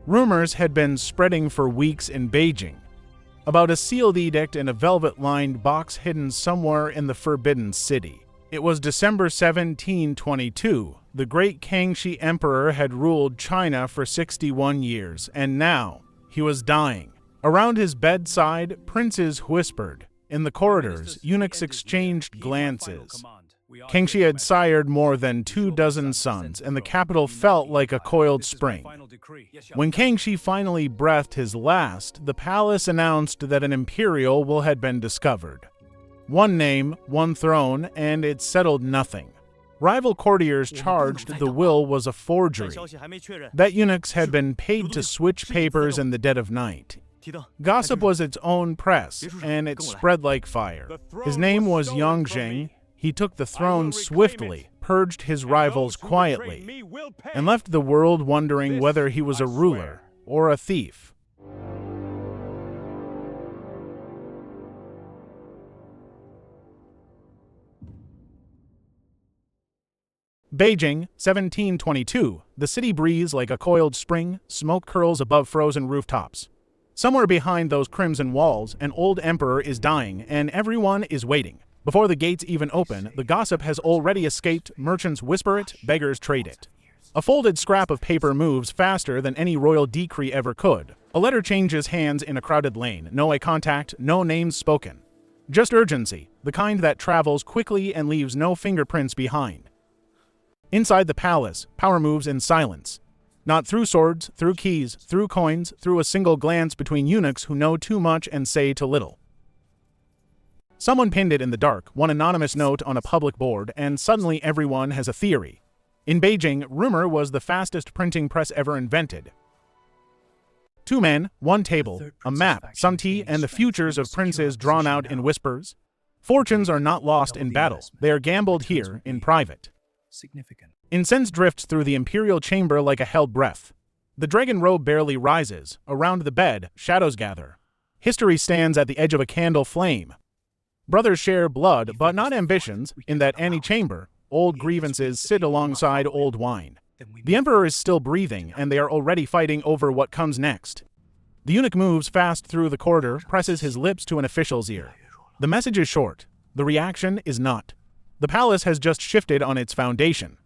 Rumors had been spreading for weeks in Beijing about a sealed edict in a velvet-lined box hidden somewhere in the Forbidden City. It was December 1722. The great Kangxi Emperor had ruled China for 61 years, and now he was dying. Around his bedside, princes whispered. In the corridors, eunuchs exchanged glances. Kangxi had sired more than 24 sons, and the capital felt like a coiled spring. When Kangxi finally breathed his last, the palace announced that an imperial will had been discovered. One name, one throne, and it settled nothing. Rival courtiers charged the will was a forgery, that eunuchs had been paid to switch papers in the dead of night. Gossip was its own press, and it spread like fire. His name was Yongzheng. He took the throne swiftly, purged his rivals quietly, and left the world wondering whether he was a ruler or a thief. Beijing, 1722. The city breathes like a coiled spring, smoke curls above frozen rooftops. Somewhere behind those crimson walls, an old emperor is dying, and everyone is waiting. Before the gates even open, the gossip has already escaped, merchants whisper it, beggars trade it. A folded scrap of paper moves faster than any royal decree ever could. A letter changes hands in a crowded lane, no eye contact, no names spoken. Just urgency, the kind that travels quickly and leaves no fingerprints behind. Inside the palace, power moves in silence. Not through swords, through keys, through coins, through a single glance between eunuchs who know too much and say too little. Someone pinned it in the dark, one anonymous note on a public board, and suddenly everyone has a theory. In Beijing, rumor was the fastest printing press ever invented. 2 men, 1 table, a map, some tea, and the futures of princes drawn out in whispers. Fortunes are not lost in battle, they are gambled here, in private. Incense drifts through the imperial chamber like a held breath. The dragon robe barely rises. Around the bed, shadows gather. History stands at the edge of a candle flame. Brothers share blood, but not ambitions. In that antechamber, old grievances sit alongside old wine. The emperor is still breathing, and they are already fighting over what comes next. The eunuch moves fast through the corridor, presses his lips to an official's ear. The message is short. The reaction is not. The palace has just shifted on its foundation.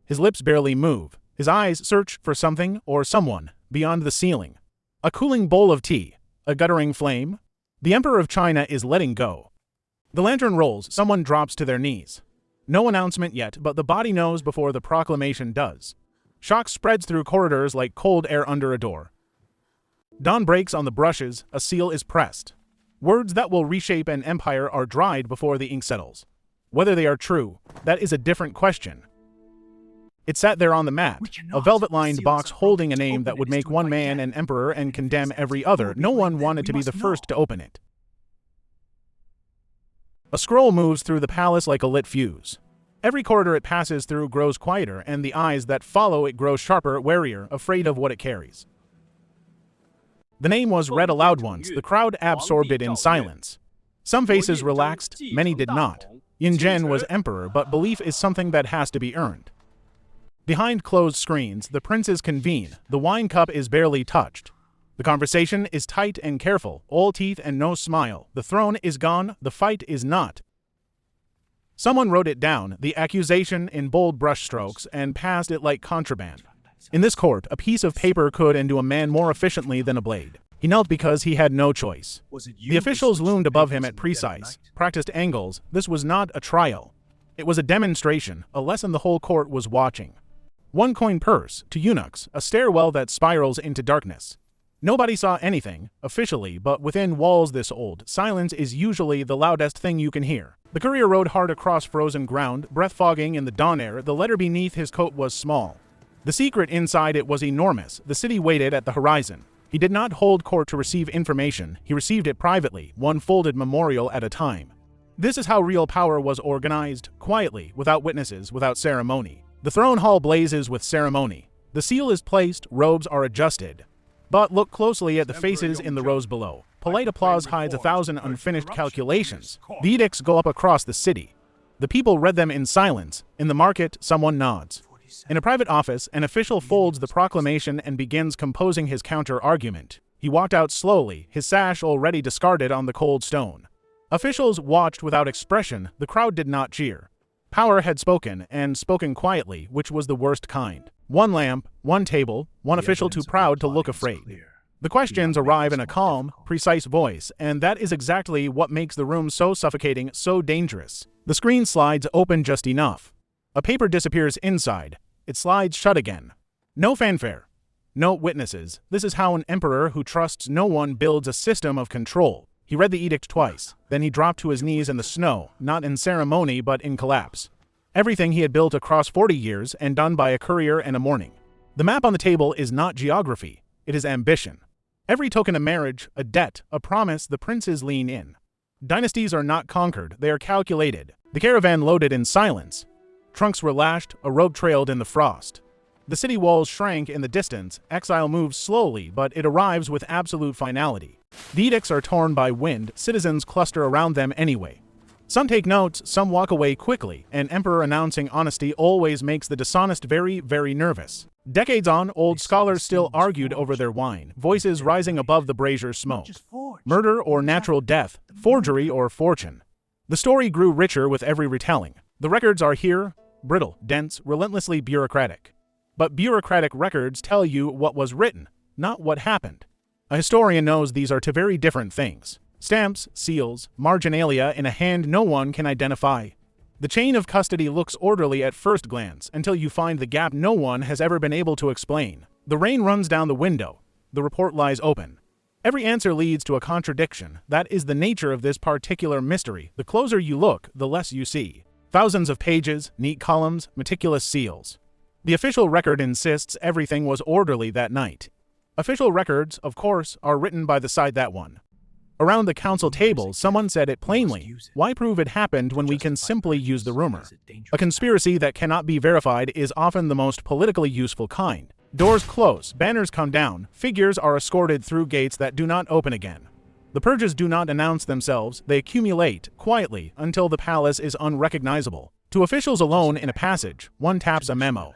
His lips barely move. His eyes search for something or someone beyond the ceiling. A cooling bowl of tea. A guttering flame. The Emperor of China is letting go. The lantern rolls. Someone drops to their knees. No announcement yet, but the body knows before the proclamation does. Shock spreads through corridors like cold air under a door. Dawn breaks on the brushes. A seal is pressed. Words that will reshape an empire are dried before the ink settles. Whether they are true, that is a different question. It sat there on the mat, a velvet-lined box holding a name that would make one man an emperor and condemn every other. No one wanted to be the first to open it. A scroll moves through the palace like a lit fuse. Every corridor it passes through grows quieter, and the eyes that follow it grow sharper, warier, afraid of what it carries. The name was read aloud once. The crowd absorbed it in silence. Some faces relaxed, many did not. Yongzheng was emperor, but belief is something that has to be earned. Behind closed screens, the princes convene. The wine cup is barely touched. The conversation is tight and careful, all teeth and no smile. The throne is gone, the fight is not. Someone wrote it down, the accusation in bold brushstrokes, and passed it like contraband. In this court, a piece of paper could undo a man more efficiently than a blade. He knelt because he had no choice. The officials loomed above him at precise, practiced angles. This was not a trial. It was a demonstration, a lesson the whole court was watching. 1 coin purse, to eunuchs, a stairwell that spirals into darkness. Nobody saw anything, officially, but within walls this old, silence is usually the loudest thing you can hear. The courier rode hard across frozen ground, breath fogging in the dawn air. The letter beneath his coat was small. The secret inside it was enormous. The city waited at the horizon. He did not hold court to receive information. He received it privately, one folded memorial at a time. This is how real power was organized, quietly, without witnesses, without ceremony. The throne hall blazes with ceremony. The seal is placed, robes are adjusted. But look closely at the faces in the rows below. Polite applause hides 1,000 unfinished calculations. The edicts go up across the city. The people read them in silence. In the market, someone nods. In a private office, an official folds the proclamation and begins composing his counter-argument. He walked out slowly, his sash already discarded on the cold stone. Officials watched without expression. The crowd did not cheer. Power had spoken, and spoken quietly, which was the worst kind. One lamp, one table, one official too proud to look afraid. The questions arrive in a calm, precise voice, and that is exactly what makes the room so suffocating, so dangerous. The screen slides open just enough. A paper disappears inside. It slides shut again. No fanfare. No witnesses. This is how an emperor who trusts no one builds a system of control. He read the edict twice. Then he dropped to his knees in the snow, not in ceremony but in collapse. Everything he had built across 40 years and done by a courier and a morning. The map on the table is not geography. It is ambition. Every token of marriage, a debt, a promise, the princes lean in. Dynasties are not conquered, they are calculated. The caravan loaded in silence. Trunks were lashed, a rope trailed in the frost. The city walls shrank in the distance, exile moves slowly, but it arrives with absolute finality. The edicts are torn by wind, citizens cluster around them anyway. Some take notes, some walk away quickly. An emperor announcing honesty always makes the dishonest very, very nervous. Decades on, old scholars still argued over their wine, voices rising above the brazier's smoke. Murder or natural death, forgery or fortune. The story grew richer with every retelling. The records are here, brittle, dense, relentlessly bureaucratic. But bureaucratic records tell you what was written, not what happened. A historian knows these are two very different things. Stamps, seals, marginalia in a hand no one can identify. The chain of custody looks orderly at first glance until you find the gap no one has ever been able to explain. The rain runs down the window. The report lies open. Every answer leads to a contradiction. That is the nature of this particular mystery. The closer you look, the less you see. Thousands of pages, neat columns, meticulous seals. The official record insists everything was orderly that night. Official records, of course, are written by the side that won. Around the council table, someone said it plainly. Why prove it happened when we can simply use the rumor? A conspiracy that cannot be verified is often the most politically useful kind. Doors close, banners come down, figures are escorted through gates that do not open again. The purges do not announce themselves, they accumulate, quietly, until the palace is unrecognizable. To officials alone in a passage, one taps a memo.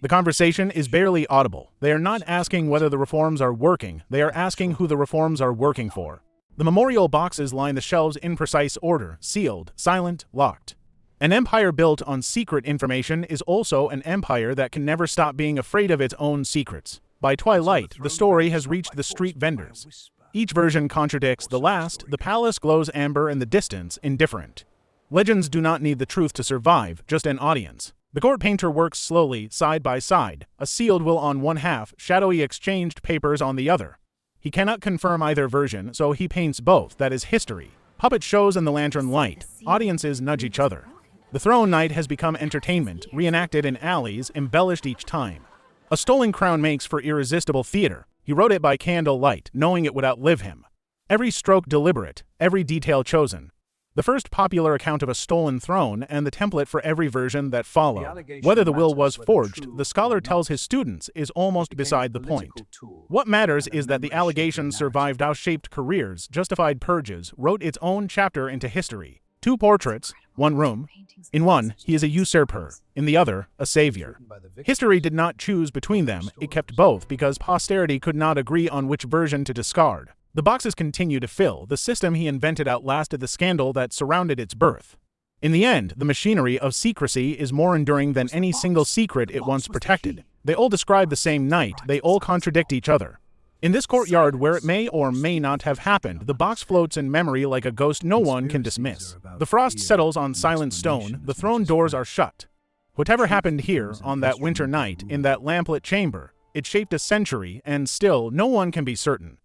The conversation is barely audible. They are not asking whether the reforms are working, they are asking who the reforms are working for. The memorial boxes line the shelves in precise order, sealed, silent, locked. An empire built on secret information is also an empire that can never stop being afraid of its own secrets. By twilight, the story has reached the street vendors. Each version contradicts the last, the palace glows amber in the distance, indifferent. Legends do not need the truth to survive, just an audience. The court painter works slowly, side by side, a sealed will on one half, shadowy exchanged papers on the other. He cannot confirm either version, so he paints both, that is history. Puppet shows in the lantern light, audiences nudge each other. The throne night has become entertainment, reenacted in alleys, embellished each time. A stolen crown makes for irresistible theater. He wrote it by candle light, knowing it would outlive him. Every stroke deliberate, every detail chosen. The first popular account of a stolen throne and the template for every version that followed. Whether the will was forged, the scholar tells his students, is almost beside the point. What matters is that the allegations survived shaped careers, justified purges, wrote its own chapter into history. Two portraits, one room. In one, he is a usurper. In the other, a savior. History did not choose between them, it kept both because posterity could not agree on which version to discard. The boxes continue to fill. The system he invented outlasted the scandal that surrounded its birth. In the end, the machinery of secrecy is more enduring than any single secret it once protected. They all describe the same night, they all contradict each other. In this courtyard where it may or may not have happened, the box floats in memory like a ghost no one can dismiss. The frost settles on silent stone, the throne doors are shut. Whatever happened here, on that winter night, in that lamplit chamber, it shaped a century, and still no one can be certain.